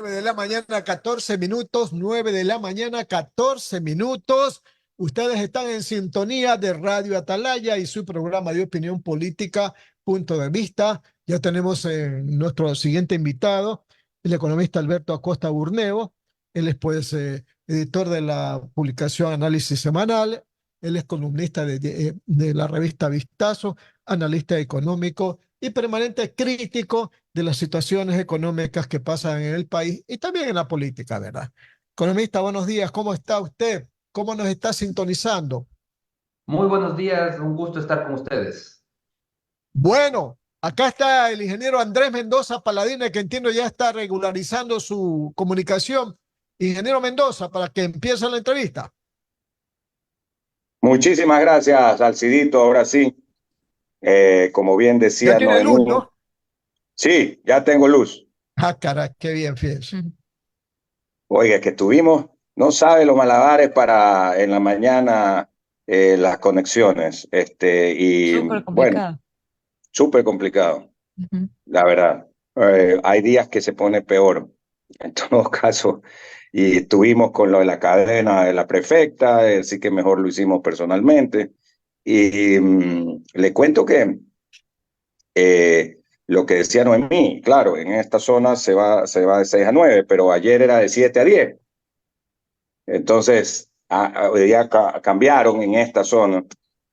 9 de la mañana, 14 minutos, 9 de la mañana, 14 minutos. Ustedes están en sintonía de Radio Atalaya y su programa de opinión política, Punto de Vista. Ya tenemos nuestro siguiente invitado, el economista Alberto Acosta Burneo. Él es pues editor de la publicación Análisis Semanal. Él es columnista de la revista Vistazo, analista económico y permanente crítico de las situaciones económicas que pasan en el país y también en la política, ¿verdad? Economista, buenos días, ¿cómo está usted? ¿Cómo nos está sintonizando? Muy buenos días, un gusto estar con ustedes. Bueno, acá está el ingeniero Andrés Mendoza Paladina, que entiendo ya está regularizando su comunicación. Ingeniero Mendoza, para que empiece la entrevista. Muchísimas gracias, Alcidito. Ahora sí, como bien Ya decía tiene luz, Noemí, ¿no? sí, ya tengo luz. Ah, caray, qué bien, fíjese. Oiga, que tuvimos, no sabe los malabares para en la mañana las conexiones. Y Súper bueno, complicado. súper complicado, Ujú. la verdad. Hay días que se pone peor, en todo caso. Y estuvimos con lo de la cadena de la prefecta, así que mejor lo hicimos personalmente. Y le cuento que lo que decía Noemí, claro, en esta zona se va de 6 a 9, pero ayer era de 7 a 10. Entonces, hoy día cambiaron en esta zona.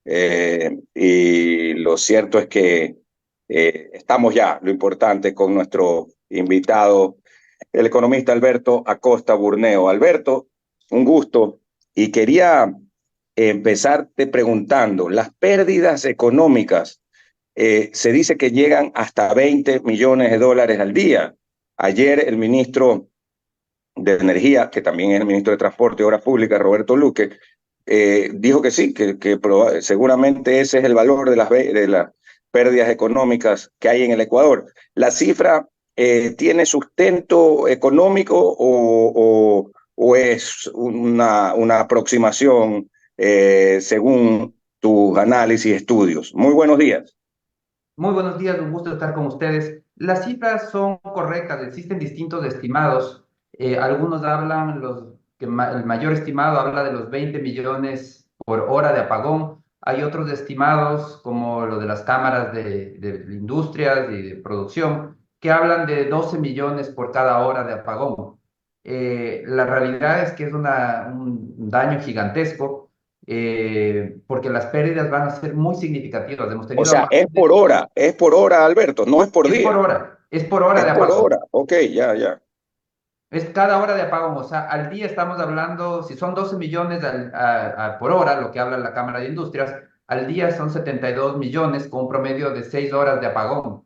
Y lo cierto es que estamos ya, lo importante, con nuestro invitado, el economista Alberto Acosta Burneo. Alberto, un gusto. Y quería empezarte preguntando, las pérdidas económicas se dice que llegan hasta 20 millones de dólares al día. Ayer el ministro de Energía, que también es el ministro de Transporte y Obras Públicas, Roberto Luque, dijo que sí, que seguramente ese es el valor de las pérdidas económicas que hay en el Ecuador. ¿La cifra tiene sustento económico o es una aproximación según tus análisis y estudios? Muy buenos días. Muy buenos días, un gusto estar con ustedes. Las cifras son correctas, existen distintos estimados. Algunos hablan, el mayor estimado habla de los 20 millones por hora de apagón. Hay otros estimados, como lo de las cámaras de industrias y de producción, que hablan de 12 millones por cada hora de apagón. La realidad es que es un daño gigantesco, porque las pérdidas van a ser muy significativas. Hemos O tenido sea, apagones. es por hora, Alberto, no es por día, Es por hora es de por apagón. hora. Ok, ya, ya. Es cada hora de apagón. O sea, al día estamos hablando, si son 12 millones por hora, lo que habla la Cámara de Industrias, al día son 72 millones con un promedio de 6 horas de apagón.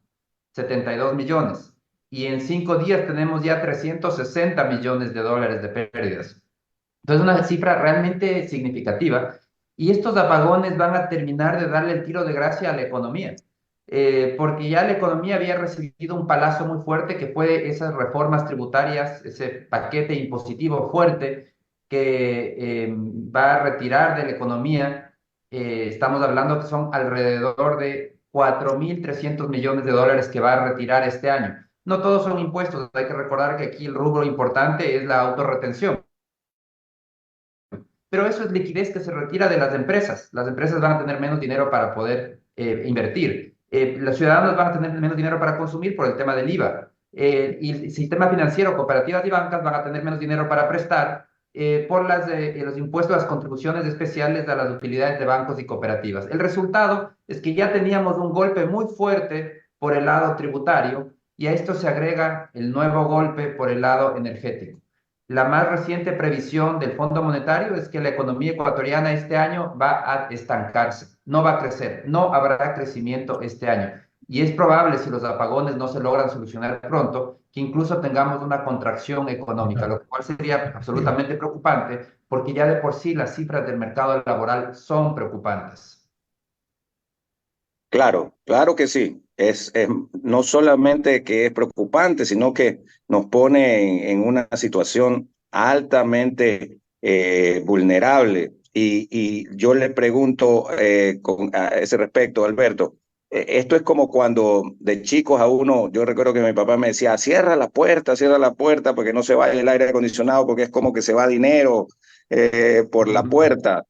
72 millones. Y en 5 días tenemos ya 360 millones de dólares de pérdidas. Entonces, una cifra realmente significativa. Y estos apagones van a terminar de darle el tiro de gracia a la economía, porque ya la economía había recibido un palazo muy fuerte que fue esas reformas tributarias, ese paquete impositivo fuerte que va a retirar de la economía. Estamos hablando que son alrededor de 4.300 millones de dólares que va a retirar este año. No todos son impuestos, hay que recordar que aquí el rubro importante es la autorretención, pero eso es liquidez que se retira de las empresas. Las empresas van a tener menos dinero para poder invertir. Los ciudadanos van a tener menos dinero para consumir por el tema del IVA. Y el sistema financiero, cooperativas y bancas van a tener menos dinero para prestar por los impuestos, las contribuciones especiales a las utilidades de bancos y cooperativas. El resultado es que ya teníamos un golpe muy fuerte por el lado tributario y a esto se agrega el nuevo golpe por el lado energético. La más reciente previsión del Fondo Monetario es que la economía ecuatoriana este año va a estancarse, no va a crecer, no habrá crecimiento este año. Y es probable, si los apagones no se logran solucionar pronto, que incluso tengamos una contracción económica, lo cual sería absolutamente preocupante, porque ya de por sí las cifras del mercado laboral son preocupantes. Claro, claro que sí. No solamente que es preocupante, sino que nos pone en una situación altamente vulnerable. Y yo le pregunto a ese respecto, Alberto, esto es como cuando de chicos a uno, yo recuerdo que mi papá me decía, cierra la puerta porque no se vaya el aire acondicionado, porque es como que se va dinero por la puerta.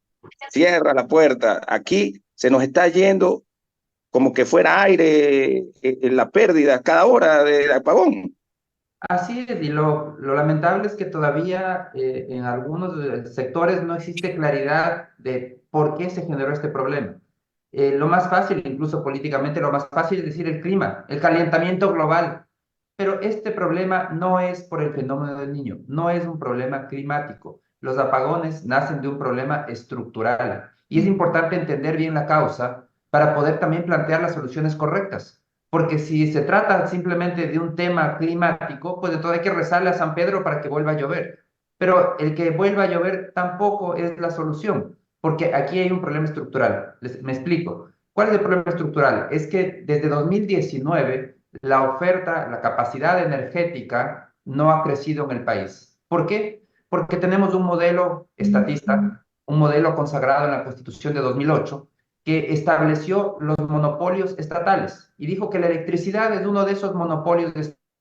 Cierra la puerta. Aquí se nos está yendo como que fuera aire en la pérdida cada hora de apagón. Así es, y lo lamentable es que todavía en algunos sectores no existe claridad de por qué se generó este problema. Lo más fácil, incluso políticamente, lo más fácil es decir el clima, el calentamiento global. Pero este problema no es por el fenómeno del niño, no es un problema climático. Los apagones nacen de un problema estructural y es importante entender bien la causa para poder también plantear las soluciones correctas. Porque si se trata simplemente de un tema climático, pues entonces hay que rezarle a San Pedro para que vuelva a llover. Pero el que vuelva a llover tampoco es la solución, porque aquí hay un problema estructural. Me explico. ¿Cuál es el problema estructural? Es que desde 2019 la oferta, la capacidad energética no ha crecido en el país. ¿Por qué? Porque tenemos un modelo estatista, un modelo consagrado en la Constitución de 2008, que estableció los monopolios estatales y dijo que la electricidad es uno de esos monopolios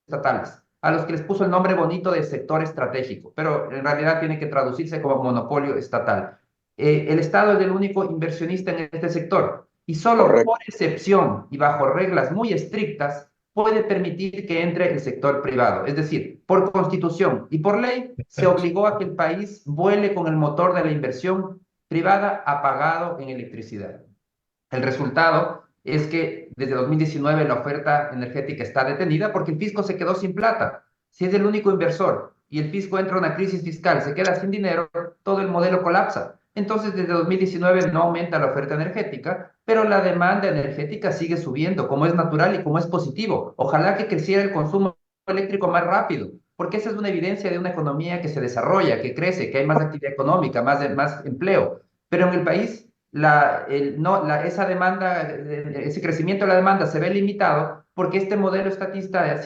estatales, a los que les puso el nombre bonito de sector estratégico, pero en realidad tiene que traducirse como monopolio estatal. El Estado es el único inversionista en este sector y solo Correcto. por excepción y bajo reglas muy estrictas puede permitir que entre el sector privado. Es decir, por constitución y por ley se obligó a que el país vuele con el motor de la inversión privada apagado en electricidad. El resultado es que desde 2019 la oferta energética está detenida porque el fisco se quedó sin plata. Si es el único inversor y el fisco entra en una crisis fiscal, se queda sin dinero, todo el modelo colapsa. Entonces, desde 2019 no aumenta la oferta energética, pero la demanda energética sigue subiendo, como es natural y como es positivo. Ojalá que creciera el consumo eléctrico más rápido, porque esa es una evidencia de una economía que se desarrolla, que crece, que hay más actividad económica, más empleo. Pero en el país no, esa demanda, ese crecimiento de la demanda se ve limitado porque este modelo estatista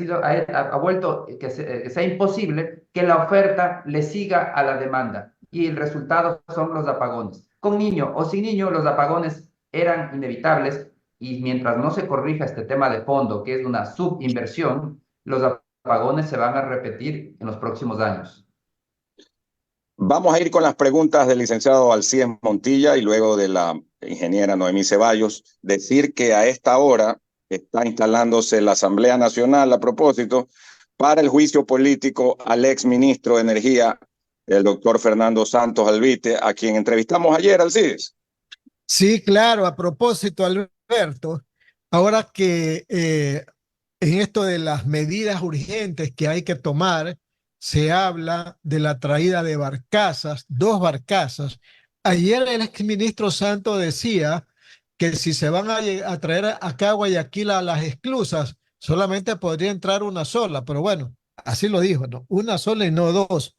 ha vuelto que sea imposible que la oferta le siga a la demanda y el resultado son los apagones. Con niño o sin niño, los apagones eran inevitables y mientras no se corrija este tema de fondo, que es una subinversión, los apagones se van a repetir en los próximos años. Vamos a ir con las preguntas del licenciado Alcides Montilla y luego de la ingeniera Noemí Ceballos. Decir que a esta hora está instalándose la Asamblea Nacional a propósito para el juicio político al exministro de Energía, el doctor Fernando Santos Alvite, a quien entrevistamos ayer, Alcides. Sí, claro, a propósito, Alberto, ahora que en esto de las medidas urgentes que hay que tomar, se habla de la traída de barcazas, dos barcazas. Ayer el exministro Santos decía que si se van a traer acá a Guayaquil a las esclusas, solamente podría entrar una sola, pero bueno, así lo dijo, ¿no? Una sola y no dos.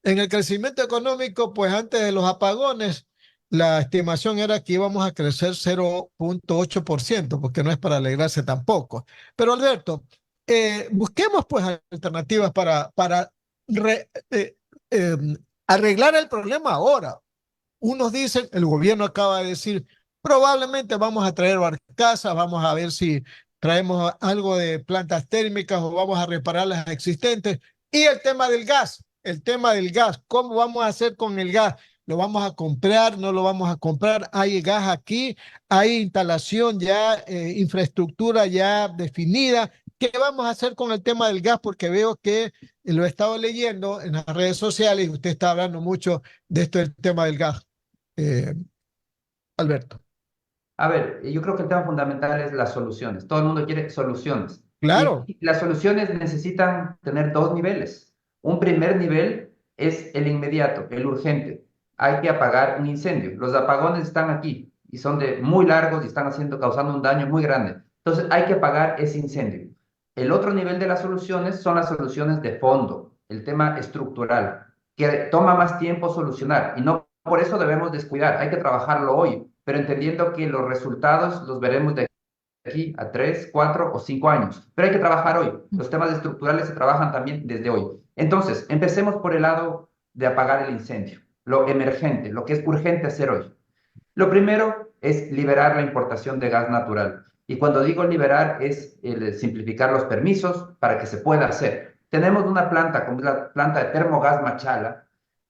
En el crecimiento económico, pues antes de los apagones, la estimación era que íbamos a crecer 0,8%, porque no es para alegrarse tampoco. Pero Alberto, busquemos pues alternativas para re, eh, arreglar el problema ahora. Unos dicen, el gobierno acaba de decir, probablemente vamos a traer barcazas, vamos a ver si traemos algo de plantas térmicas o vamos a reparar las existentes. Y el tema del gas, ¿cómo vamos a hacer con el gas? ¿Lo vamos a comprar? ¿No lo vamos a comprar? ¿Hay gas aquí? ¿Hay instalación ya, infraestructura ya definida? ¿Qué vamos a hacer con el tema del gas? Porque veo que lo he estado leyendo en las redes sociales y usted está hablando mucho de esto del tema del gas, eh, Alberto. A ver, yo creo que el tema fundamental es las soluciones. Todo el mundo quiere soluciones. Claro, Y las soluciones necesitan tener dos niveles. Un primer nivel es el inmediato, el urgente. Hay que apagar un incendio. Los apagones están aquí y son de muy largos y están causando un daño muy grande. Entonces hay que apagar ese incendio. El otro nivel de las soluciones son las soluciones de fondo, el tema estructural, que toma más tiempo solucionar y no por eso debemos descuidar. Hay que trabajarlo hoy, pero entendiendo que los resultados los veremos de aquí a 3, 4 o 5 años. Pero hay que trabajar hoy. Los temas estructurales se trabajan también desde hoy. Entonces, empecemos por el lado de apagar el incendio, lo emergente, lo que es urgente hacer hoy. Lo primero es liberar la importación de gas natural. Y cuando digo liberar es el simplificar los permisos para que se pueda hacer. Tenemos una planta, como es la planta de Termogas Machala,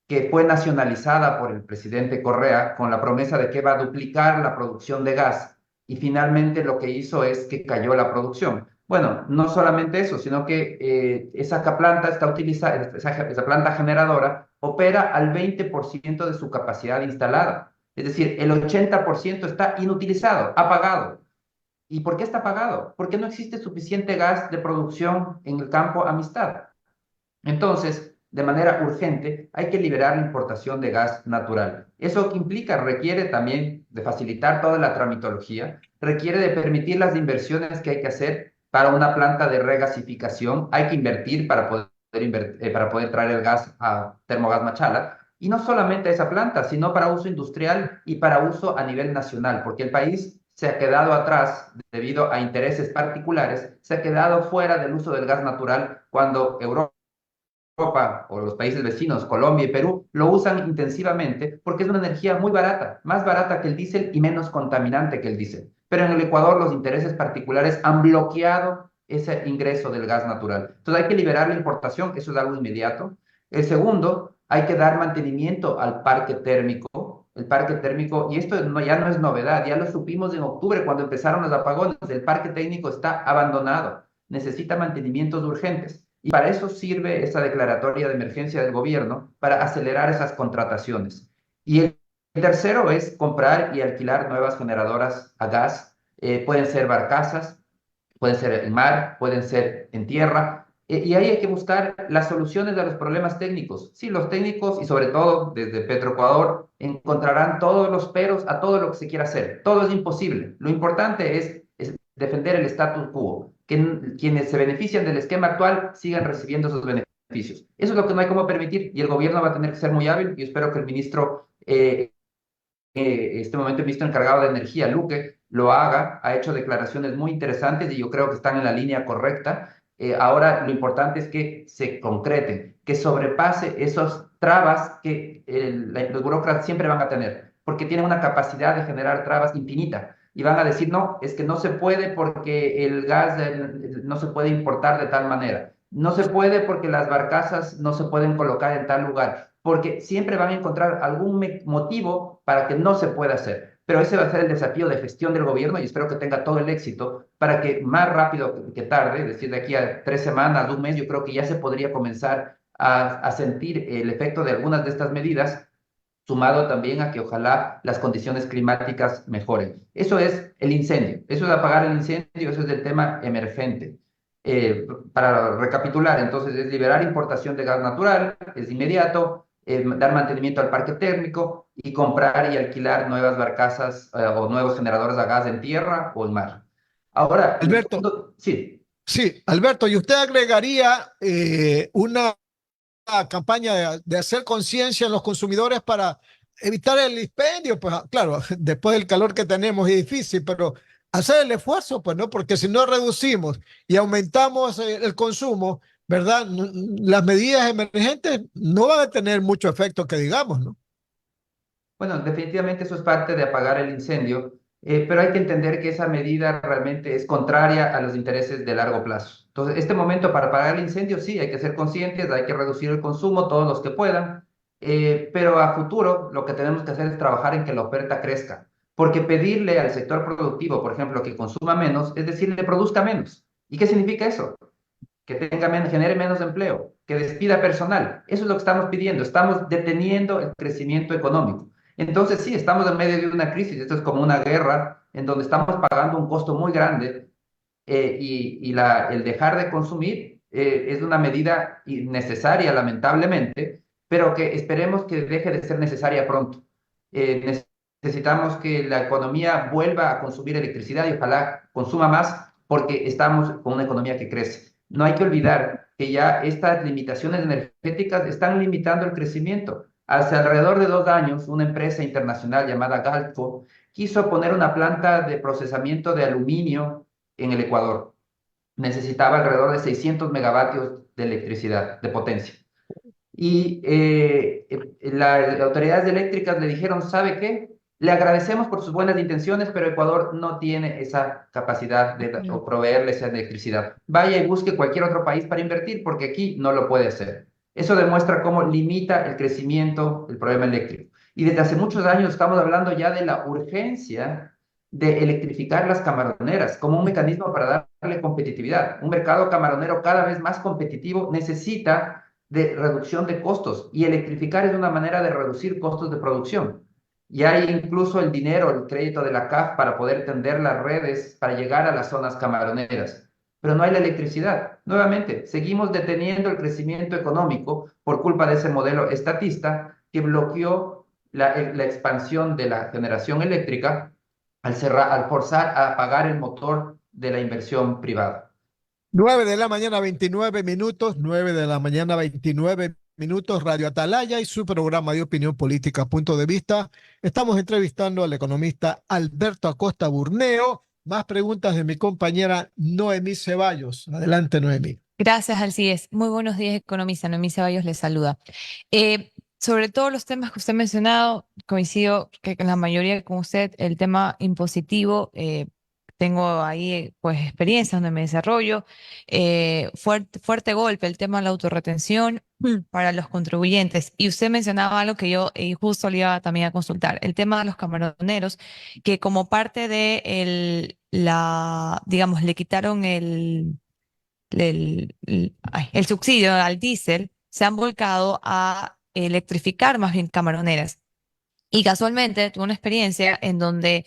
que fue nacionalizada por el presidente Correa con la promesa de que va a duplicar la producción de gas y finalmente lo que hizo es que cayó la producción. Bueno, no solamente eso, sino que esa planta está utilizada, esa planta generadora opera al 20% de su capacidad instalada. Es decir, el 80% está inutilizado, apagado. ¿Y por qué está apagado? Porque no existe suficiente gas de producción en el campo Amistad. Entonces, de manera urgente, hay que liberar la importación de gas natural. ¿Eso qué implica? Requiere también de facilitar toda la tramitología, requiere de permitir las inversiones que hay que hacer para una planta de regasificación. Hay que invertir para poder traer el gas a Termogas Machala. Y no solamente esa planta, sino para uso industrial y para uso a nivel nacional, porque el país se ha quedado atrás debido a intereses particulares, se ha quedado fuera del uso del gas natural cuando Europa o los países vecinos, Colombia y Perú, lo usan intensivamente porque es una energía muy barata, más barata que el diésel y menos contaminante que el diésel. Pero en el Ecuador los intereses particulares han bloqueado ese ingreso del gas natural. Entonces hay que liberar la importación, eso es algo inmediato. El segundo, hay que dar mantenimiento al parque térmico. El parque térmico, y esto ya no es novedad, ya lo supimos en octubre cuando empezaron los apagones, el parque técnico está abandonado, necesita mantenimientos urgentes. Y para eso sirve esa declaratoria de emergencia del gobierno, para acelerar esas contrataciones. Y el tercero es comprar y alquilar nuevas generadoras a gas. Pueden ser barcazas, pueden ser en mar, pueden ser en tierra. Y ahí hay que buscar las soluciones a los problemas técnicos. Sí, los técnicos y sobre todo desde Petroecuador encontrarán todos los peros a todo lo que se quiera hacer. Todo es imposible. Lo importante es defender el status quo, que quienes se benefician del esquema actual sigan recibiendo esos beneficios. Eso es lo que no hay cómo permitir y el gobierno va a tener que ser muy hábil y espero que el ministro, este momento el ministro encargado de Energía, Luque, lo haga, ha hecho declaraciones muy interesantes y yo creo que están en la línea correcta. Ahora lo importante es que se concreten, que sobrepase esos trabas que los burócratas siempre van a tener, porque tienen una capacidad de generar trabas infinita y van a decir, no, es que no se puede porque el gas no se puede importar de tal manera, no se puede porque las barcazas no se pueden colocar en tal lugar, porque siempre van a encontrar algún motivo para que no se pueda hacer. Pero ese va a ser el desafío de gestión del gobierno y espero que tenga todo el éxito para que más rápido que tarde, es decir, de aquí a 3 semanas, un mes, yo creo que ya se podría comenzar a sentir el efecto de algunas de estas medidas, sumado también a que ojalá las condiciones climáticas mejoren. Eso es el incendio, eso es apagar el incendio, eso es el tema emergente. Para recapitular, entonces es liberar importación de gas natural, es inmediato, dar mantenimiento al parque térmico y comprar y alquilar nuevas barcazas o nuevos generadores a gas en tierra o en mar. Ahora, Alberto, sí. sí, Alberto, ¿y usted agregaría una campaña de hacer conciencia en los consumidores para evitar el dispendio? Pues claro, después del calor que tenemos es difícil, pero hacer el esfuerzo, pues no, porque si no reducimos y aumentamos el consumo, ¿verdad? Las medidas emergentes no van a tener mucho efecto que digamos, ¿no? Bueno, definitivamente eso es parte de apagar el incendio, pero hay que entender que esa medida realmente es contraria a los intereses de largo plazo. Entonces, este momento para apagar el incendio, sí, hay que ser conscientes, hay que reducir el consumo, todos los que puedan, pero a futuro lo que tenemos que hacer es trabajar en que la oferta crezca, porque pedirle al sector productivo, por ejemplo, que consuma menos, es decirle produzca menos. ¿Y qué significa eso? Que genere menos empleo, que despida personal. Eso es lo que estamos pidiendo. Estamos deteniendo el crecimiento económico. Entonces, sí, estamos en medio de una crisis. Esto es como una guerra en donde estamos pagando un costo muy grande el dejar de consumir es una medida innecesaria, lamentablemente, pero que esperemos que deje de ser necesaria pronto. Necesitamos que la economía vuelva a consumir electricidad y ojalá consuma más porque estamos con una economía que crece. No hay que olvidar que ya estas limitaciones energéticas están limitando el crecimiento. Hace alrededor de 2 años, una empresa internacional llamada Galco quiso poner una planta de procesamiento de aluminio en el Ecuador. Necesitaba alrededor de 600 megavatios de electricidad, de potencia. Y las autoridades eléctricas le dijeron, ¿sabe qué? Le agradecemos por sus buenas intenciones, pero Ecuador no tiene esa capacidad de o proveerle esa electricidad. Vaya y busque cualquier otro país para invertir, porque aquí no lo puede hacer. Eso demuestra cómo limita el crecimiento el problema eléctrico. Y desde hace muchos años estamos hablando ya de la urgencia de electrificar las camaroneras como un mecanismo para darle competitividad. Un mercado camaronero cada vez más competitivo necesita de reducción de costos y electrificar es una manera de reducir costos de producción. Y hay incluso el dinero, el crédito de la CAF para poder tender las redes para llegar a las zonas camaroneras. Pero no hay la electricidad. Nuevamente, seguimos deteniendo el crecimiento económico por culpa de ese modelo estatista que bloqueó la expansión de la generación eléctrica al forzar a apagar el motor de la inversión privada. 9 de la mañana, 29 minutos, 9 de la mañana, 29 minutos, Radio Atalaya y su programa de opinión política, Punto de Vista. Estamos entrevistando al economista Alberto Acosta Burneo. Más preguntas de mi compañera Noemí Ceballos. Adelante, Noemí. Gracias, Alcides. Muy buenos días, economista. Noemí Ceballos les saluda. Sobre todos los temas que usted ha mencionado, coincido que en la mayoría con usted, el tema impositivo, tengo ahí pues experiencia donde me desarrollo, fuerte golpe, el tema de la autorretención para los contribuyentes. Y usted mencionaba algo que yo justo le iba también a consultar, el tema de los camaroneros, que como parte de digamos, le quitaron el subsidio al diésel, se han volcado a electrificar más bien camaroneras. Y casualmente tuve una experiencia en donde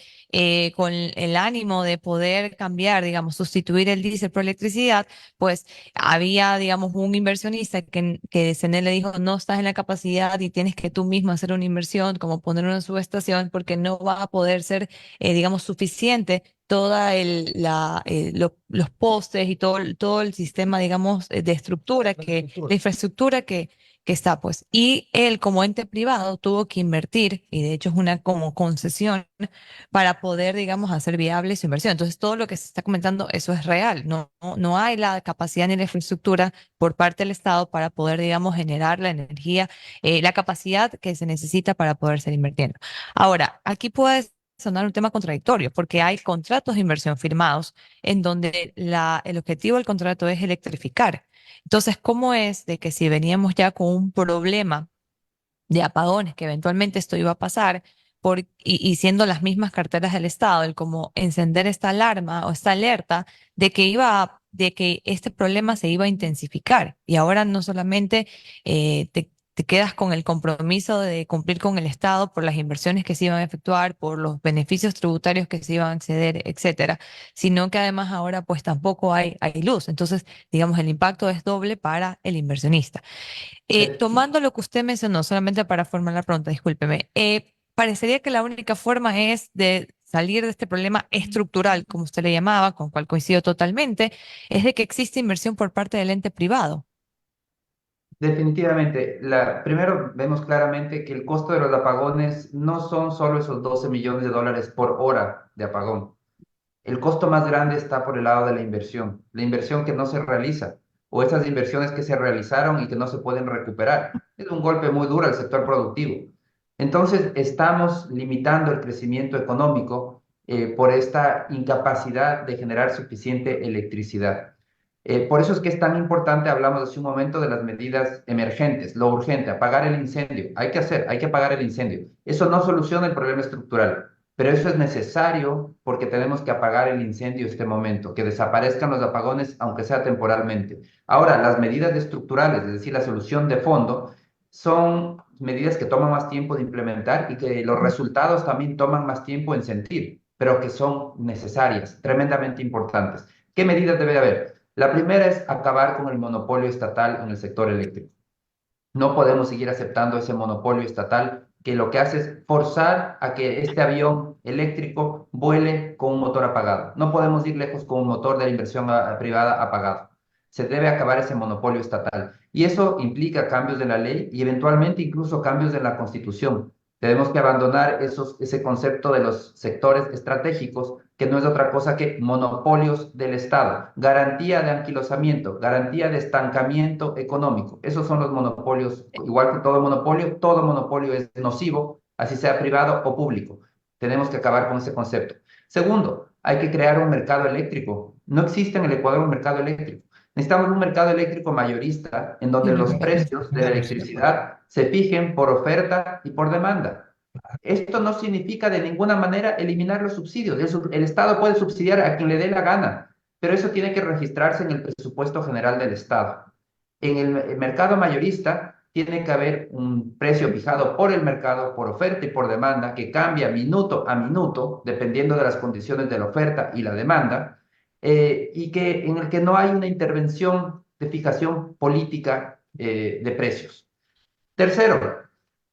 con el ánimo de poder cambiar, digamos, sustituir el diésel por electricidad, pues había, digamos, un inversionista que CNE le dijo, no estás en la capacidad y tienes que tú mismo hacer una inversión, como poner una subestación, porque no va a poder ser, digamos, suficiente toda los postes y todo el sistema, digamos, de estructura, la infraestructura que está, pues. Y él, como ente privado, tuvo que invertir, y de hecho es una como concesión, para poder, digamos, hacer viable su inversión. Entonces, todo lo que se está comentando, eso es real. No hay la capacidad ni la infraestructura por parte del Estado para poder, digamos, generar la energía, la capacidad que se necesita para poder ser invirtiendo. Ahora, aquí puede sonar un tema contradictorio, porque hay contratos de inversión firmados en donde el objetivo del contrato es electrificar. Entonces, ¿cómo es de que si veníamos ya con un problema de apagones, que eventualmente esto iba a pasar, y siendo las mismas carteras del Estado, el como encender esta alarma o esta alerta de que este problema se iba a intensificar? Y ahora no solamente te quedas con el compromiso de cumplir con el Estado por las inversiones que se iban a efectuar, por los beneficios tributarios que se iban a acceder, etcétera, sino que además ahora pues tampoco hay luz. Entonces, digamos, el impacto es doble para el inversionista. Tomando lo que usted mencionó, solamente para formar la pregunta, discúlpeme, parecería que la única forma es de salir de este problema estructural, como usted le llamaba, con cual coincido totalmente, es de que existe inversión por parte del ente privado. Definitivamente. Primero vemos claramente que el costo de los apagones no son solo esos 12 millones de dólares por hora de apagón. El costo más grande está por el lado de la inversión que no se realiza o esas inversiones que se realizaron y que no se pueden recuperar. Es un golpe muy duro al sector productivo. Entonces, estamos limitando el crecimiento económico por esta incapacidad de generar suficiente electricidad. Por eso es que es tan importante, hablamos hace un momento de las medidas emergentes, lo urgente, apagar el incendio. Hay que apagar el incendio. Eso no soluciona el problema estructural, pero eso es necesario porque tenemos que apagar el incendio en este momento, que desaparezcan los apagones, aunque sea temporalmente. Ahora, las medidas estructurales, es decir, la solución de fondo, son medidas que toman más tiempo de implementar y que los resultados también toman más tiempo en sentir, pero que son necesarias, tremendamente importantes. ¿Qué medidas debe haber? La primera es acabar con el monopolio estatal en el sector eléctrico. No podemos seguir aceptando ese monopolio estatal que lo que hace es forzar a que este avión eléctrico vuele con un motor apagado. No podemos ir lejos con un motor de la inversión privada apagado. Se debe acabar ese monopolio estatal. Y eso implica cambios de la ley y eventualmente incluso cambios de la Constitución. Tenemos que abandonar ese concepto de los sectores estratégicos, que no es otra cosa que monopolios del Estado, garantía de anquilosamiento, garantía de estancamiento económico. Esos son los monopolios. Igual que todo monopolio es nocivo, así sea privado o público. Tenemos que acabar con ese concepto. Segundo, hay que crear un mercado eléctrico. No existe en el Ecuador un mercado eléctrico. Necesitamos un mercado eléctrico mayorista en donde los precios de la electricidad se fijen por oferta y por demanda. Esto no significa de ninguna manera eliminar los subsidios. El Estado puede subsidiar a quien le dé la gana, pero eso tiene que registrarse en el presupuesto general del Estado. En el mercado mayorista tiene que haber un precio fijado por el mercado, por oferta y por demanda, que cambia minuto a minuto, dependiendo de las condiciones de la oferta y la demanda, y en el que no hay una intervención de fijación política de precios. Tercero,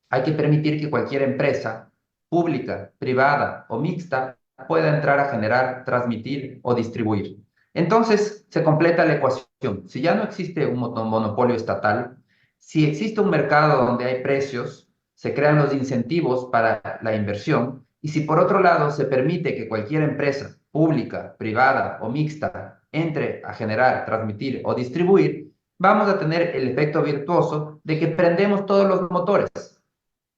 hay que permitir que cualquier empresa, pública, privada o mixta, pueda entrar a generar, transmitir o distribuir. Entonces, se completa la ecuación. Si ya no existe un monopolio estatal, si existe un mercado donde hay precios, se crean los incentivos para la inversión, y si por otro lado se permite que cualquier empresa, pública, privada o mixta, entre a generar, transmitir o distribuir, vamos a tener el efecto virtuoso de que prendemos todos los motores.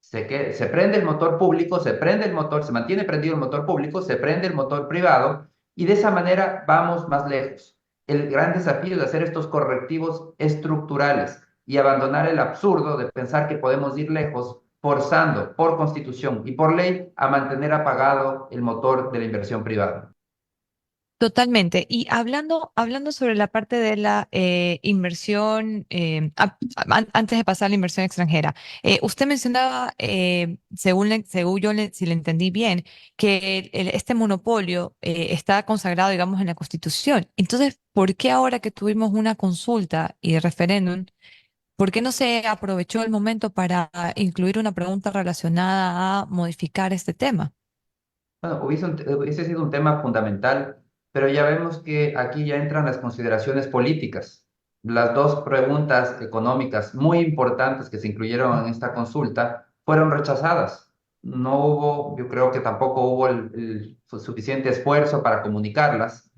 Se prende el motor público, se mantiene prendido el motor público, se prende el motor privado y de esa manera vamos más lejos. El gran desafío es hacer estos correctivos estructurales y abandonar el absurdo de pensar que podemos ir lejos forzando por constitución y por ley a mantener apagado el motor de la inversión privada. Totalmente. Y hablando sobre la parte de la inversión, antes de pasar a la inversión extranjera, usted mencionaba, si le entendí bien, que este monopolio está consagrado, digamos, en la Constitución. Entonces, ¿por qué ahora que tuvimos una consulta y referéndum, por qué no se aprovechó el momento para incluir una pregunta relacionada a modificar este tema? Bueno, hubiese sido un tema fundamental, pero ya vemos que aquí ya entran las consideraciones políticas. Las dos preguntas económicas muy importantes que se incluyeron en esta consulta fueron rechazadas. No hubo, yo creo que tampoco hubo el suficiente esfuerzo para comunicarlas,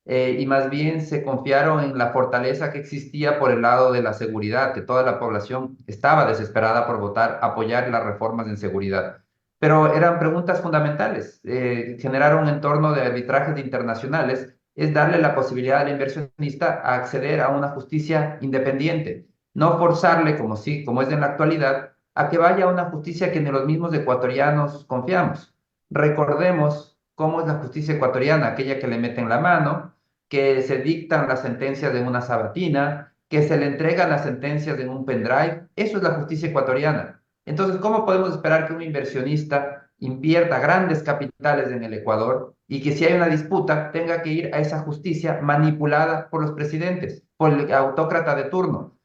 y más bien se confiaron en la fortaleza que existía por el lado de la seguridad, que toda la población estaba desesperada por apoyar las reformas en seguridad. Pero eran preguntas fundamentales. Generar un entorno de arbitrajes internacionales es darle la posibilidad al inversionista a acceder a una justicia independiente, no forzarle, como es en la actualidad, a que vaya a una justicia que ni los mismos ecuatorianos confiamos. Recordemos cómo es la justicia ecuatoriana, aquella que le meten la mano, que se dictan las sentencias en una sabatina, que se le entregan las sentencias en un pendrive. Eso es la justicia ecuatoriana. Entonces, ¿cómo podemos esperar que un inversionista invierta grandes capitales en el Ecuador y que si hay una disputa tenga que ir a esa justicia manipulada por los presidentes, por el autócrata de turno?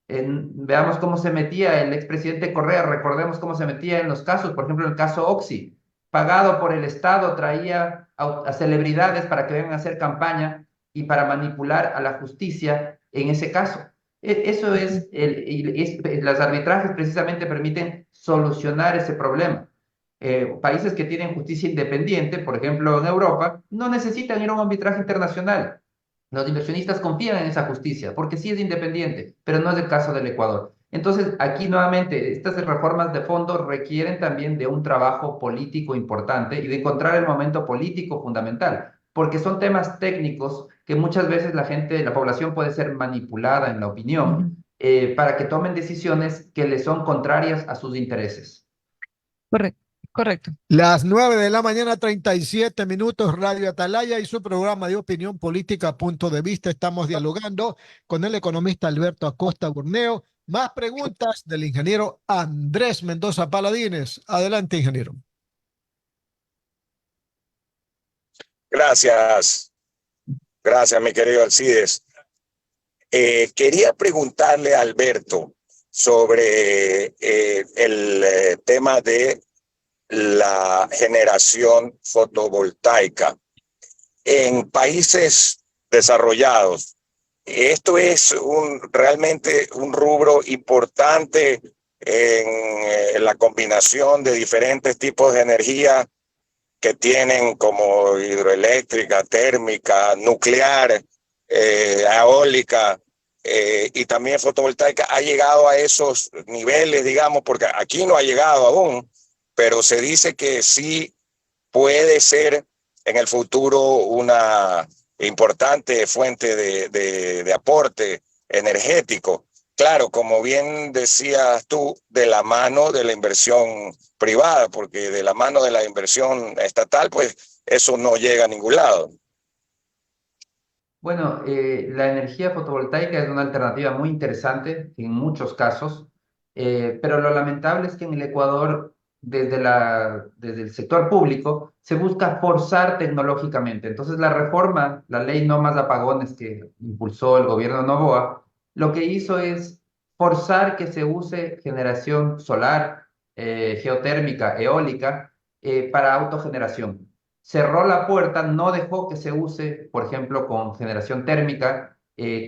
Veamos cómo se metía el expresidente Correa, recordemos cómo se metía en los casos, por ejemplo, el caso Oxy, pagado por el Estado, traía a celebridades para que vengan a hacer campaña y para manipular a la justicia en ese caso. Eso es, los arbitrajes precisamente permiten solucionar ese problema. Países que tienen justicia independiente, por ejemplo en Europa, no necesitan ir a un arbitraje internacional. Los inversionistas confían en esa justicia porque sí es independiente, pero no es el caso del Ecuador. Entonces, aquí nuevamente, estas reformas de fondo requieren también de un trabajo político importante y de encontrar el momento político fundamental, porque son temas técnicos que muchas veces la población puede ser manipulada en la opinión para que tomen decisiones que le son contrarias a sus intereses. Correcto, correcto. Las 9 de la mañana, 37 minutos, Radio Atalaya y su programa de opinión política, Punto de Vista. Estamos dialogando con el economista Alberto Acosta Burneo. Más preguntas del ingeniero Andrés Mendoza Paladines. Adelante, ingeniero. Gracias, mi querido Alcides. Quería preguntarle a Alberto sobre el tema de la generación fotovoltaica. En países desarrollados, esto es realmente un rubro importante en la combinación de diferentes tipos de energía que tienen, como hidroeléctrica, térmica, nuclear, eólica y también fotovoltaica. ¿Ha llegado a esos niveles, digamos? Porque aquí no ha llegado aún, pero se dice que sí puede ser en el futuro una importante fuente de aporte energético. Claro, como bien decías tú, de la mano de la inversión privada, porque de la mano de la inversión estatal, pues eso no llega a ningún lado. Bueno, la energía fotovoltaica es una alternativa muy interesante en muchos casos, pero lo lamentable es que en el Ecuador, desde el sector público, se busca forzar tecnológicamente. Entonces, la reforma, la ley No Más Apagones que impulsó el gobierno Noboa, lo que hizo es forzar que se use generación solar, geotérmica, eólica, para autogeneración. Cerró la puerta, no dejó que se use, por ejemplo, con generación térmica,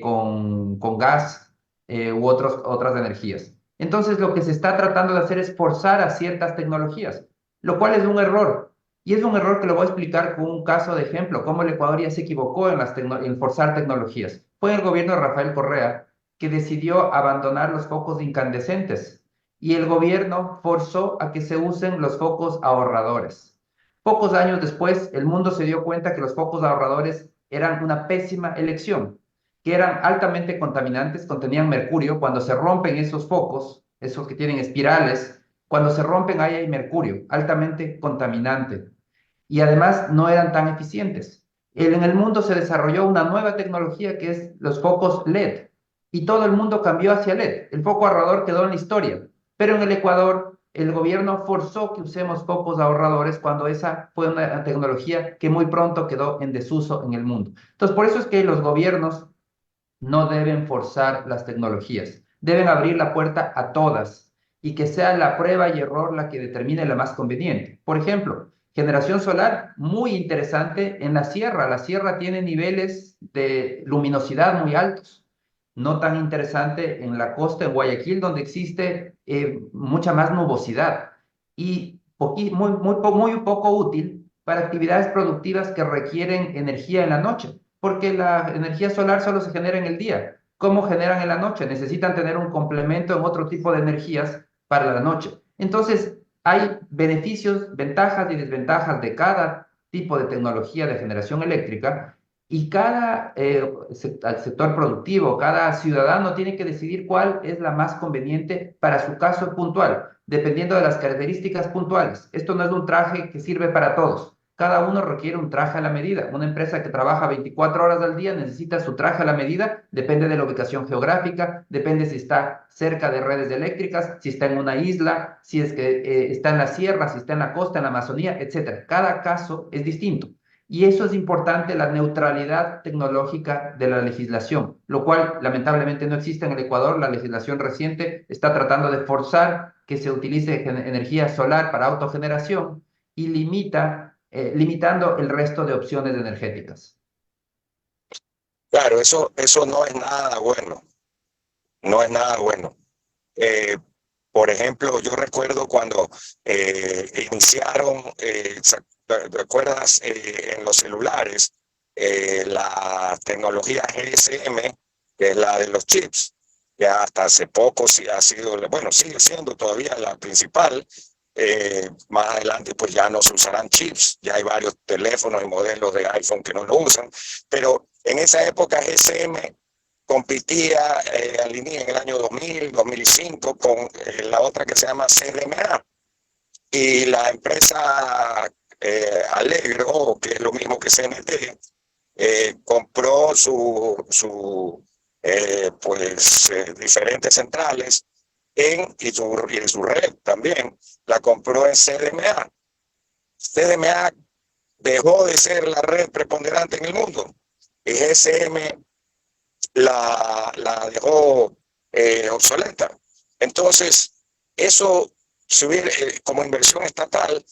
con gas u otras energías. Entonces, lo que se está tratando de hacer es forzar a ciertas tecnologías, lo cual es un error. Y es un error que lo voy a explicar con un caso de ejemplo, cómo el Ecuador ya se equivocó en forzar tecnologías. Fue el gobierno de Rafael Correa que decidió abandonar los focos incandescentes y el gobierno forzó a que se usen los focos ahorradores. Pocos años después, el mundo se dio cuenta que los focos ahorradores eran una pésima elección, que eran altamente contaminantes, contenían mercurio. Cuando se rompen esos focos, esos que tienen espirales, cuando se rompen ahí hay mercurio, altamente contaminante. Y además no eran tan eficientes. En el mundo se desarrolló una nueva tecnología que es los focos LED, y todo el mundo cambió hacia LED. El foco ahorrador quedó en la historia, pero en el Ecuador el gobierno forzó que usemos focos ahorradores cuando esa fue una tecnología que muy pronto quedó en desuso en el mundo. Entonces, por eso es que los gobiernos no deben forzar las tecnologías, deben abrir la puerta a todas y que sea la prueba y error la que determine la más conveniente. Por ejemplo, generación solar, muy interesante en la sierra. La sierra tiene niveles de luminosidad muy altos. No tan interesante en la costa, en Guayaquil, donde existe mucha más nubosidad y muy poco útil para actividades productivas que requieren energía en la noche, porque la energía solar solo se genera en el día. ¿Cómo generan en la noche? Necesitan tener un complemento en otro tipo de energías para la noche. Entonces, hay beneficios, ventajas y desventajas de cada tipo de tecnología de generación eléctrica y cada sector productivo, cada ciudadano tiene que decidir cuál es la más conveniente para su caso puntual, dependiendo de las características puntuales. Esto no es un traje que sirve para todos. Cada uno requiere un traje a la medida. Una empresa que trabaja 24 horas al día necesita su traje a la medida, depende de la ubicación geográfica, depende si está cerca de redes eléctricas, si está en una isla, si es que está en la sierra, si está en la costa, en la Amazonía, etc. Cada caso es distinto. Y eso es importante, la neutralidad tecnológica de la legislación, lo cual lamentablemente no existe en el Ecuador. La legislación reciente está tratando de forzar que se utilice energía solar para autogeneración y limitando el resto de opciones energéticas. Claro, eso no es nada bueno, no es nada bueno. Por ejemplo, yo recuerdo cuando iniciaron, ¿te acuerdas? En los celulares, la tecnología GSM, que es la de los chips, que hasta hace poco sí ha sido, bueno, sigue siendo todavía la principal. Más adelante pues ya no se usarán chips, ya hay varios teléfonos y modelos de iPhone que no lo usan, pero en esa época GSM competía en el año 2000, 2005 con la otra que se llama CDMA, y la empresa Allegro, que es lo mismo que CNT, compró diferentes centrales y su red también la compró en CDMA. CDMA dejó de ser la red preponderante en el mundo y GSM la dejó obsoleta. Entonces, eso, si hubiera, como inversión estatal,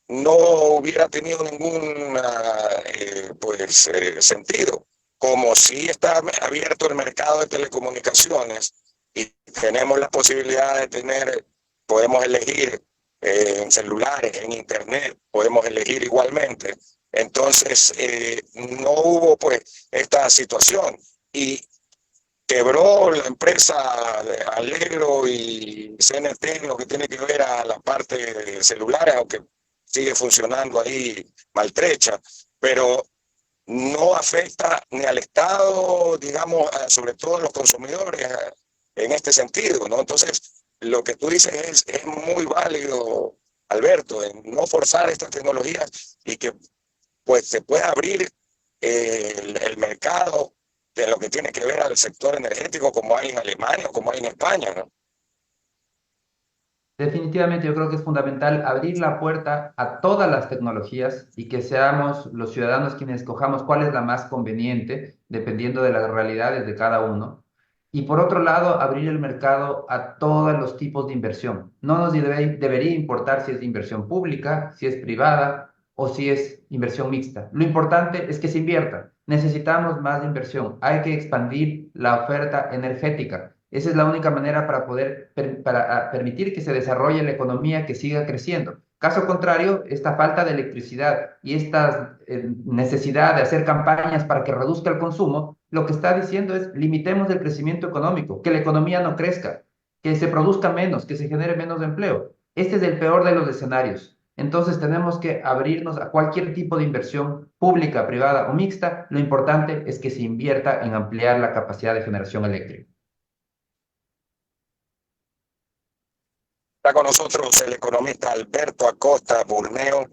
no hubiera tenido ningún sentido. Como si está abierto el mercado de telecomunicaciones y tenemos la posibilidad de podemos elegir en celulares, en internet, podemos elegir igualmente. Entonces, no hubo pues esta situación y quebró la empresa de Allegro y CNT en lo que tiene que ver a la parte de celulares, aunque sigue funcionando ahí maltrecha, pero no afecta ni al Estado, digamos, sobre todo a los consumidores en este sentido, ¿no? Entonces, lo que tú dices es muy válido, Alberto, en no forzar estas tecnologías y que pues se pueda abrir el mercado de lo que tiene que ver al sector energético como hay en Alemania o como hay en España, ¿no? Definitivamente yo creo que es fundamental abrir la puerta a todas las tecnologías y que seamos los ciudadanos quienes escojamos cuál es la más conveniente, dependiendo de las realidades de cada uno. Y por otro lado, abrir el mercado a todos los tipos de inversión. No nos debería importar si es de inversión pública, si es privada o si es inversión mixta. Lo importante es que se invierta. Necesitamos más inversión. Hay que expandir la oferta energética. Esa es la única manera para poder permitir que se desarrolle la economía, que siga creciendo. Caso contrario, esta falta de electricidad y esta necesidad de hacer campañas para que reduzca el consumo, lo que está diciendo es limitemos el crecimiento económico, que la economía no crezca, que se produzca menos, que se genere menos empleo. Este es el peor de los escenarios. Entonces tenemos que abrirnos a cualquier tipo de inversión pública, privada o mixta. Lo importante es que se invierta en ampliar la capacidad de generación eléctrica. Está con nosotros el economista Alberto Acosta Burneo,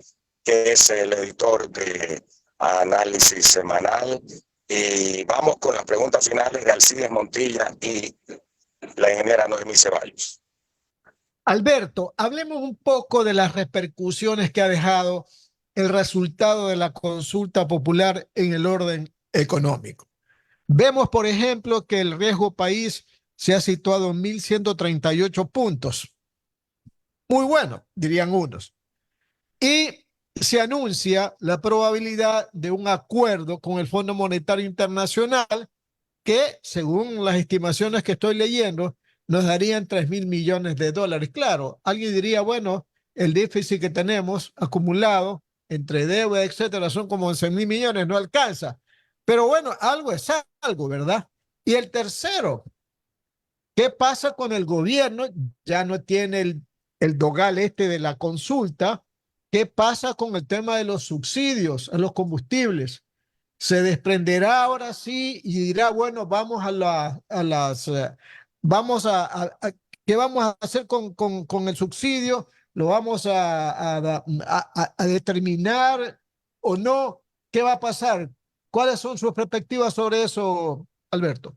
que es el editor de Análisis Semanal. Y vamos con las preguntas finales de Alcides Montilla y la ingeniera Noemí Ceballos. Alberto, hablemos un poco de las repercusiones que ha dejado el resultado de la consulta popular en el orden económico. Vemos, por ejemplo, que el riesgo país se ha situado en 1.138 puntos. Muy bueno, dirían unos. Y se anuncia la probabilidad de un acuerdo con el Fondo Monetario Internacional que, según las estimaciones que estoy leyendo, nos darían 3.000 millones de dólares. Claro, alguien diría, bueno, el déficit que tenemos acumulado entre deuda, etcétera, son como 11.000 millones, no alcanza. Pero bueno, algo es algo, ¿verdad? Y el tercero, ¿qué pasa con el gobierno? Ya no tiene el dogal este de la consulta. ¿Qué pasa con el tema de los subsidios a los combustibles? Se desprenderá ahora sí y dirá, bueno, vamos vamos ¿qué vamos a hacer con el subsidio? ¿Lo vamos a determinar o no? ¿Qué va a pasar? ¿Cuáles son sus perspectivas sobre eso, Alberto?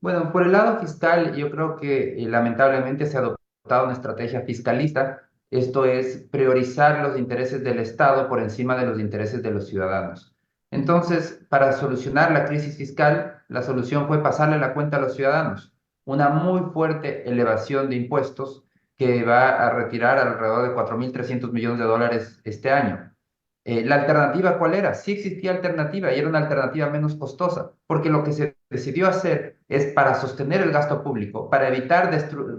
Bueno, por el lado fiscal, yo creo que lamentablemente se ha adoptado una estrategia fiscalista. Esto es priorizar los intereses del Estado por encima de los intereses de los ciudadanos. Entonces, para solucionar la crisis fiscal, la solución fue pasarle la cuenta a los ciudadanos. Una muy fuerte elevación de impuestos que va a retirar alrededor de 4.300 millones de dólares este año. ¿La alternativa cuál era? Sí existía alternativa y era una alternativa menos costosa, porque lo que se decidió hacer es para sostener el gasto público, para evitar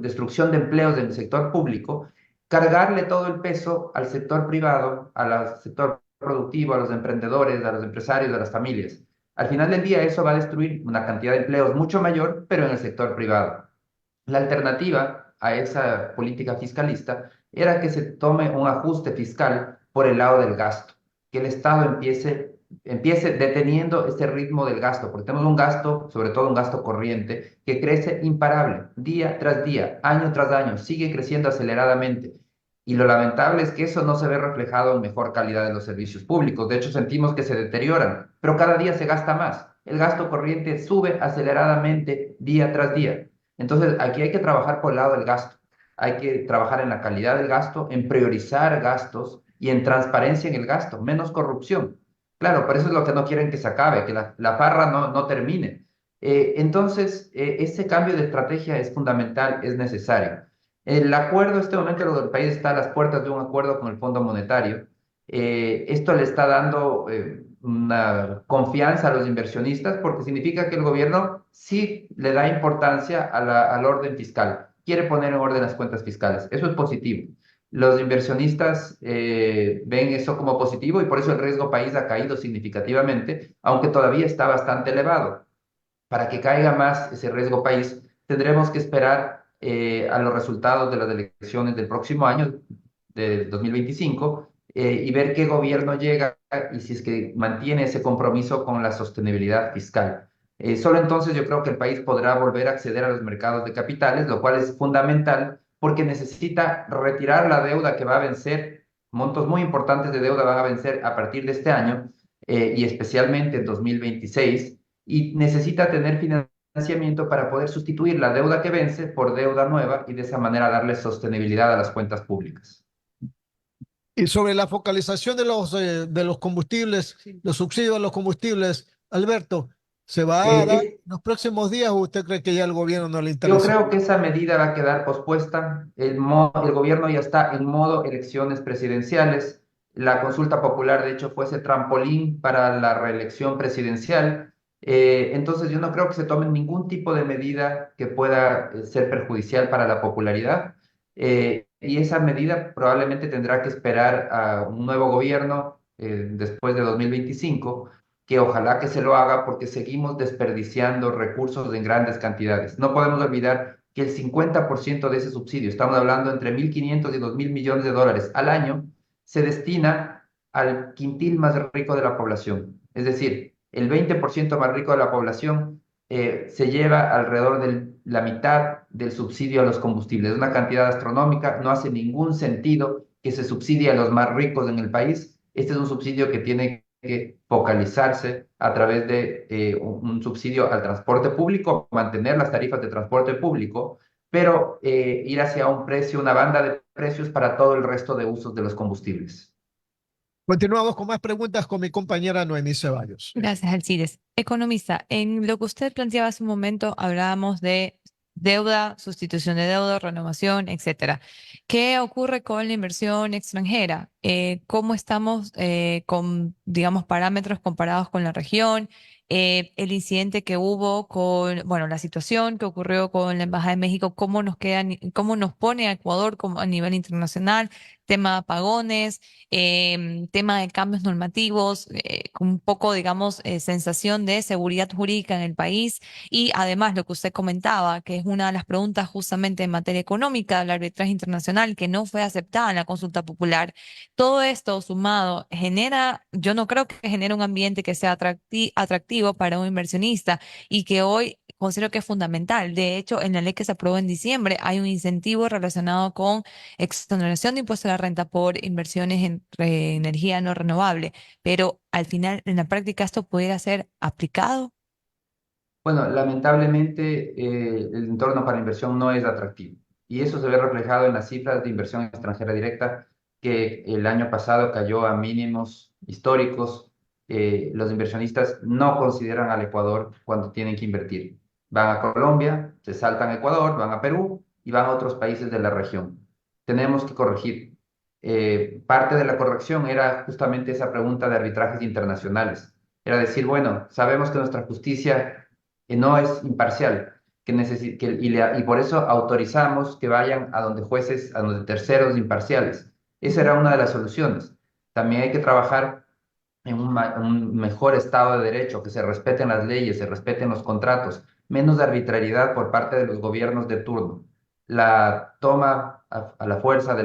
destrucción de empleos del sector público, cargarle todo el peso al sector privado, al sector productivo, a los emprendedores, a los empresarios, a las familias. Al final del día eso va a destruir una cantidad de empleos mucho mayor, pero en el sector privado. La alternativa a esa política fiscalista era que se tome un ajuste fiscal por el lado del gasto, que el Estado empiece deteniendo ese ritmo del gasto, porque tenemos un gasto, sobre todo un gasto corriente, que crece imparable, día tras día, año tras año, sigue creciendo aceleradamente. Y lo lamentable es que eso no se ve reflejado en mejor calidad de los servicios públicos. De hecho, sentimos que se deterioran, pero cada día se gasta más. El gasto corriente sube aceleradamente día tras día. Entonces, aquí hay que trabajar por el lado del gasto. Hay que trabajar en la calidad del gasto, en priorizar gastos y en transparencia en el gasto, menos corrupción. Claro, por eso es lo que no quieren que se acabe, que la farra no termine. Entonces, ese cambio de estrategia es fundamental, es necesario. El acuerdo, en este momento el país está a las puertas de un acuerdo con el Fondo Monetario. Esto le está dando una confianza a los inversionistas porque significa que el gobierno sí le da importancia al orden fiscal, quiere poner en orden las cuentas fiscales. Eso es positivo. Los inversionistas ven eso como positivo y por eso el riesgo país ha caído significativamente, aunque todavía está bastante elevado. Para que caiga más ese riesgo país, tendremos que esperar a los resultados de las elecciones del próximo año, de 2025, y ver qué gobierno llega y si es que mantiene ese compromiso con la sostenibilidad fiscal. Solo entonces yo creo que el país podrá volver a acceder a los mercados de capitales, lo cual es fundamental porque necesita retirar la deuda que va a vencer. Montos muy importantes de deuda van a vencer a partir de este año y especialmente en 2026, y necesita tener financiamiento para poder sustituir la deuda que vence por deuda nueva y de esa manera darle sostenibilidad a las cuentas públicas. Y sobre la focalización de los combustibles, los subsidios a los combustibles, Alberto, ¿se va a dar en los próximos días o usted cree que ya al gobierno no le Yo interesa? creo que esa medida va a quedar pospuesta. El gobierno ya está en modo elecciones presidenciales. La consulta popular, de hecho, fue ese trampolín para la reelección presidencial. Entonces, yo no creo que se tome ningún tipo de medida que pueda ser perjudicial para la popularidad. Y esa medida probablemente tendrá que esperar a un nuevo gobierno después de 2025, que ojalá que se lo haga porque seguimos desperdiciando recursos en grandes cantidades. No podemos olvidar que el 50% de ese subsidio, estamos hablando entre 1.500 y 2.000 millones de dólares al año, se destina al quintil más rico de la población. Es decir, el 20% más rico de la población se lleva alrededor de la mitad del subsidio a los combustibles. Es una cantidad astronómica, no hace ningún sentido que se subsidie a los más ricos en el país. Este es un subsidio que tiene que focalizarse a través de un subsidio al transporte público, mantener las tarifas de transporte público, pero ir hacia un precio, una banda de precios para todo el resto de usos de los combustibles. Continuamos con más preguntas con mi compañera Noemí Ceballos. Gracias, Alcides. Economista, en lo que usted planteaba hace un momento, hablábamos de deuda, sustitución de deuda, renovación, etcétera. ¿Qué ocurre con la inversión extranjera? ¿Cómo estamos con, digamos, parámetros comparados con la región? El incidente que hubo con, bueno, la situación que ocurrió con la Embajada de México, ¿cómo nos queda, cómo nos pone a Ecuador como a nivel internacional? Tema de apagones, tema de cambios normativos, con un poco, digamos, sensación de seguridad jurídica en el país y además lo que usted comentaba, que es una de las preguntas justamente en materia económica del arbitraje internacional que no fue aceptada en la consulta popular. Todo esto sumado genera, yo no creo que genere un ambiente que sea atractivo para un inversionista y que hoy considero que es fundamental. De hecho, en la ley que se aprobó en diciembre hay un incentivo relacionado con exoneración de impuesto a la renta por inversiones en energía no renovable, pero al final, en la práctica, ¿esto pudiera ser aplicado? Bueno, lamentablemente el entorno para inversión no es atractivo y eso se ve reflejado en las cifras de inversión extranjera directa que el año pasado cayó a mínimos históricos. Los inversionistas no consideran al Ecuador cuando tienen que invertir. Van a Colombia, se saltan a Ecuador, van a Perú y van a otros países de la región. Tenemos que corregir. Parte de la corrección era justamente esa pregunta de arbitrajes internacionales. Era decir, bueno, sabemos que nuestra justicia no es imparcial, y por eso autorizamos que vayan a donde jueces, a donde terceros imparciales. Esa era una de las soluciones. También hay que trabajar en un mejor Estado de Derecho, que se respeten las leyes, se respeten los contratos, menos arbitrariedad por parte de los gobiernos de turno. La toma a la fuerza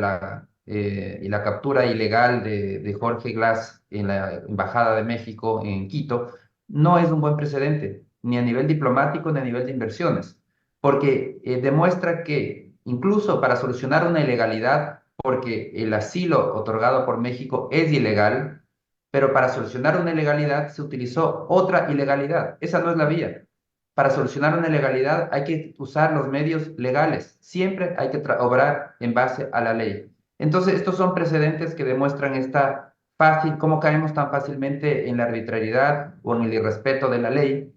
y la captura ilegal de Jorge Glass en la Embajada de México en Quito no es un buen precedente, ni a nivel diplomático ni a nivel de inversiones, porque demuestra que incluso para solucionar una ilegalidad, porque el asilo otorgado por México es ilegal, pero para solucionar una ilegalidad se utilizó otra ilegalidad. Esa no es la vía. Para solucionar una ilegalidad hay que usar los medios legales. Siempre hay que obrar en base a la ley. Entonces, estos son precedentes que demuestran esta fácil, cómo caemos tan fácilmente en la arbitrariedad o en el irrespeto de la ley,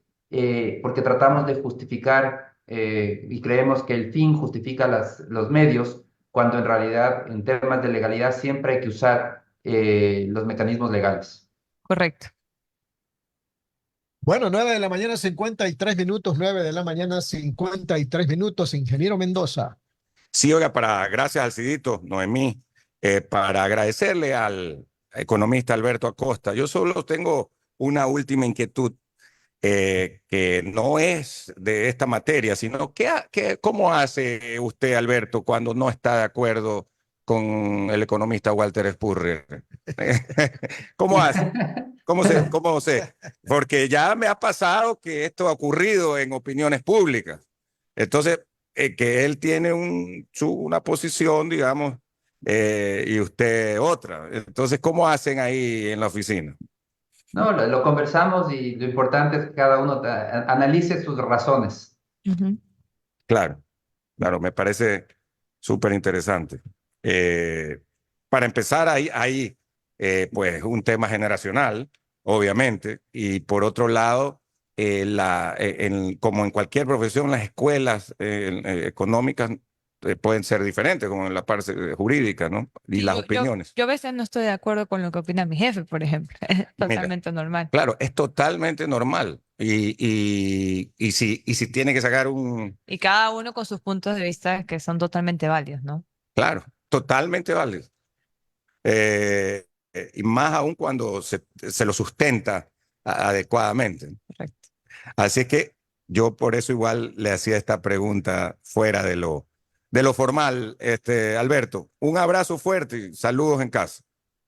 porque tratamos de justificar y creemos que el fin justifica los medios, cuando en realidad en temas de legalidad siempre hay que usar los mecanismos legales. Correcto. Bueno, 9 de la mañana, 53 minutos, 9 de la mañana, 53 minutos, ingeniero Mendoza. Sí, oiga, gracias al Cidito, Noemí, para agradecerle al economista Alberto Acosta. Yo solo tengo una última inquietud que no es de esta materia, sino ¿cómo hace usted, Alberto, cuando no está de acuerdo con el economista Walter Spurrier? ¿Cómo hace? ¿Cómo se? Porque ya me ha pasado que esto ha ocurrido en opiniones públicas. Entonces, que él tiene una posición, digamos, y usted otra. Entonces, ¿cómo hacen ahí en la oficina? No, lo conversamos y lo importante es que cada uno analice sus razones. Ujú. Claro, claro, me parece súper interesante. Eh, para empezar, hay pues un tema generacional, obviamente, y por otro lado, como en cualquier profesión, las escuelas económicas pueden ser diferentes, como en la parte jurídica, ¿no? Y Sí, las yo, yo, opiniones. yo a veces no estoy de acuerdo con lo que opina mi jefe, por ejemplo. Es Mira, totalmente normal. claro, es totalmente normal. Y si tiene que sacar Y cada uno con sus puntos de vista que son totalmente válidos, ¿no? claro, totalmente válido. Y más aún cuando se lo sustenta adecuadamente. Correcto. Así es que yo por eso igual le hacía esta pregunta fuera de lo formal. Alberto, un abrazo fuerte y saludos en casa.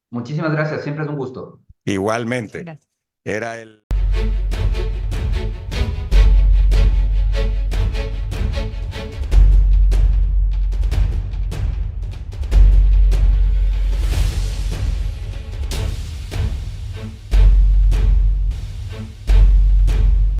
Muchísimas gracias, siempre es un gusto. Igualmente, Gracias. era el...